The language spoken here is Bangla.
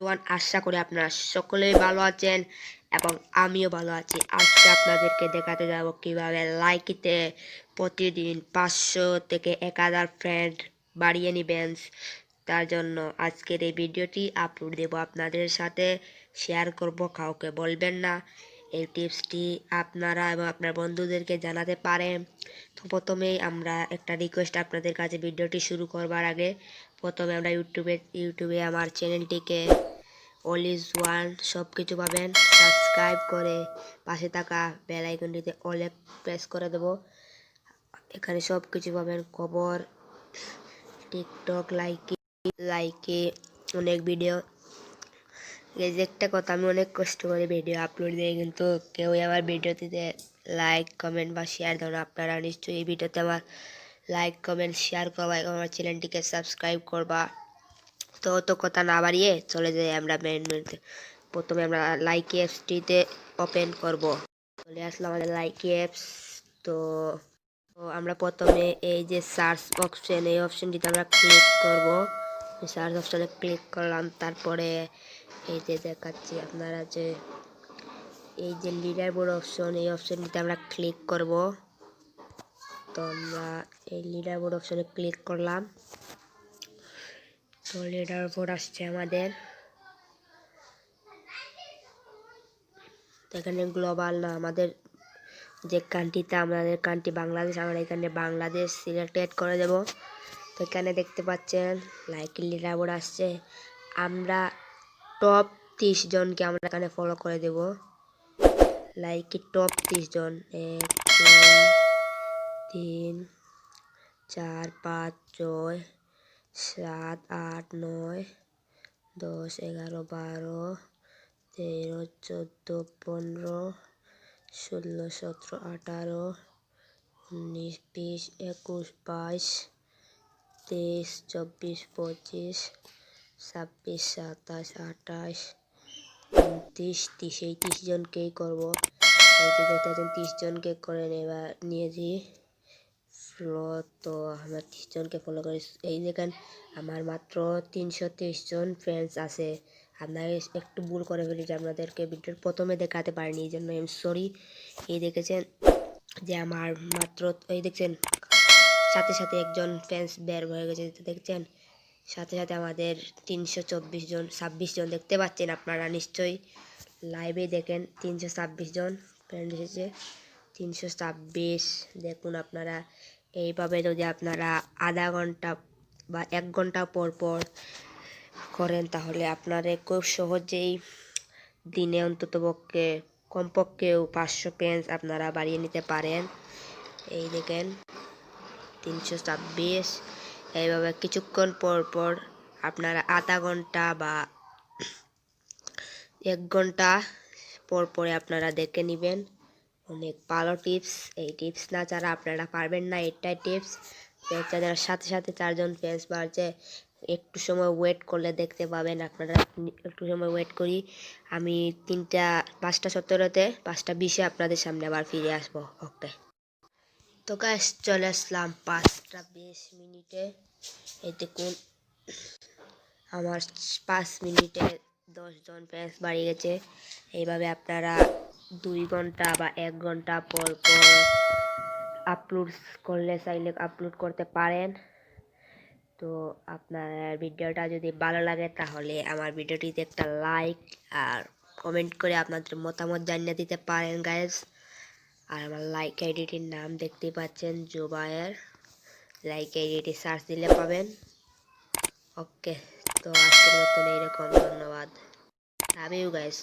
আশা করি আপনারা সকলেই ভালো আছেন এবং আমিও ভালো আছি। আজকে আপনাদেরকে দেখাতে যাব কিভাবে লাইকিতে প্রতিদিন 500 থেকে 1000 ফ্রেন্ড বাড়িয়ে নেবেন। তার জন্য আজকের এই ভিডিওটি আপলোড দেব, আপনাদের সাথে শেয়ার করব, কাউকে বলবেন না। এই টিপসটি আপনারা এবং আপনার বন্ধুদেরকে জানাতে পারেন। তো প্রথমেই আমরা একটা রিকোয়েস্ট আপনাদের কাছে, ভিডিওটি শুরু করবার আগে প্রথমে আমরা ইউটিউবে আমার চ্যানেলটিকে অল ইজ ওয়ান সব কিছু পাবেন, সাবস্ক্রাইব করে পাশে থাকা বেল আইকনটিতে অলে প্রেস করে দেব। এখানে সব কিছু পাবেন, খবর, টিকটক, লাইকে অনেক ভিডিও। এই যে একটা কথা, আমি অনেক কষ্ট করে ভিডিও আপলোড দিই, কিন্তু কেউ আমার ভিডিওটিতে লাইক কমেন্ট বা শেয়ার দেন। আপনারা নিশ্চয়ই এই ভিডিওতে আমার লাইক কমেন্ট শেয়ার করবা এবং আমার চ্যানেলটিকে সাবস্ক্রাইব করবা। তো কথা না বাড়িয়ে চলে যাই আমরা মেন মেনুতে। প্রথমে আমরা লাইকি অ্যাপসটিতে ওপেন করব। চলে আসলাম আমাদের লাইকি অ্যাপস। তো আমরা প্রথমে এই যে সার্চ অপশন, এই অপশনটিতে আমরা ক্লিক করব। সার্চ অপশনে ক্লিক করলাম, তারপরে এই যে দেখাচ্ছি আপনারা যে এই যে লিডার বোর্ড অপশন, এই অপশনটিতে আমরা ক্লিক করব। তো আমরা এই লিডার বোর্ড অপশনে ক্লিক করলাম। তো লিডার বোর্ড আসছে আমাদের। এখানে গ্লোবাল না, আমাদের যে কান্ট্রিতে, আমাদের কান্ট্রি বাংলাদেশ, আমরা এখানে বাংলাদেশ সিলেক্টেড করে দেব। তো এখানে দেখতে পাচ্ছেন লাইকি লিডার বোর্ড আসছে। আমরা টপ 30 জনকে আমরা এখানে ফলো করে দেব। লাইকি টপ 30 জন, 1 2 3 4 5 6 7 8 9 10 11 12 13 14 15 16 17 18 19 20 21 22 23 24 25 26 27 28 29 30, এই 30 জনকেই করবো। এই যে দেখতে পাচ্ছেন 30 জনকে করে নিয়েছি ফলো। তো আমরা 30 জনকে ফলো করি। এই দেখেন আমার মাত্র 330 জন ফ্রেন্ডস আছে। আপনারা একটু ভুল করে ফেলেছি, আপনাদেরকে ভিডিওর প্রথমে দেখাতে পারিনি, এই জন্য আমি সরি। এই দেখেছেন যে আমার মাত্র, এই দেখছেন সাথে সাথে একজন ফ্রেন্ডস বের হয়ে গেছে, দেখছেন সাথে সাথে আমাদের 326 জন 26 জন দেখতে পাচ্ছেন আপনারা নিশ্চয়ই লাইভে দেখেন। 326 জন ফ্রেন্ড এসেছে, 326। দেখুন আপনারা এইভাবে যদি আপনারা আধা ঘন্টা বা 1 ঘন্টা পর পর করেন, তাহলে আপনারা খুব সহজেই দিনে অন্ততপক্ষে কমপক্ষেও 500 ফ্রেন্ডস আপনারা বাড়িয়ে নিতে পারেন। এই দেখেন 326। এইভাবে কিছুক্ষণ পর পর আপনারা আধা ঘন্টা বা 1 ঘন্টা পর পরে আপনারা দেখে নেবেন। অনেক ভালো টিপস। এই টিপস না যারা আপনারা পারবেন না, এটাই টিপস। যারা সাথে সাথে 4 জন ফ্রেন্ডস বাড়ছে, একটু সময় ওয়েট করলে দেখতে পাবেন আপনারা। একটু সময় ওয়েট করি, আমি 5:17-তে 5:20-এ আপনাদের সামনে আবার ফিরে আসবো। ওকে, তো গাইস চলে আসলাম 5:20 এই দেখুন আমার 5 মিনিটে 10 জন ফ্রেন্ডস বাড়িয়ে গেছে। এইভাবে আপনারা 2 ঘন্টা বা 1 ঘন্টা পর পর আপলোড করলে চাইলে আপলোড করতে পারেন। তো আপনার ভিডিওটা যদি ভালো লাগে তাহলে আমার ভিডিওটিতে একটা লাইক আর কমেন্ট করে আপনাদের মতামত জানিয়ে দিতে পারেন গাইস। আর আমার লাইক আইডিটির নাম দেখতে পাচ্ছেন, জুবায়ের। লাইক আইডিটি সার্চ দিলে পাবেন। ওকে, তো আজকের মতন এইরকম, ধন্যবাদ। Love you guys.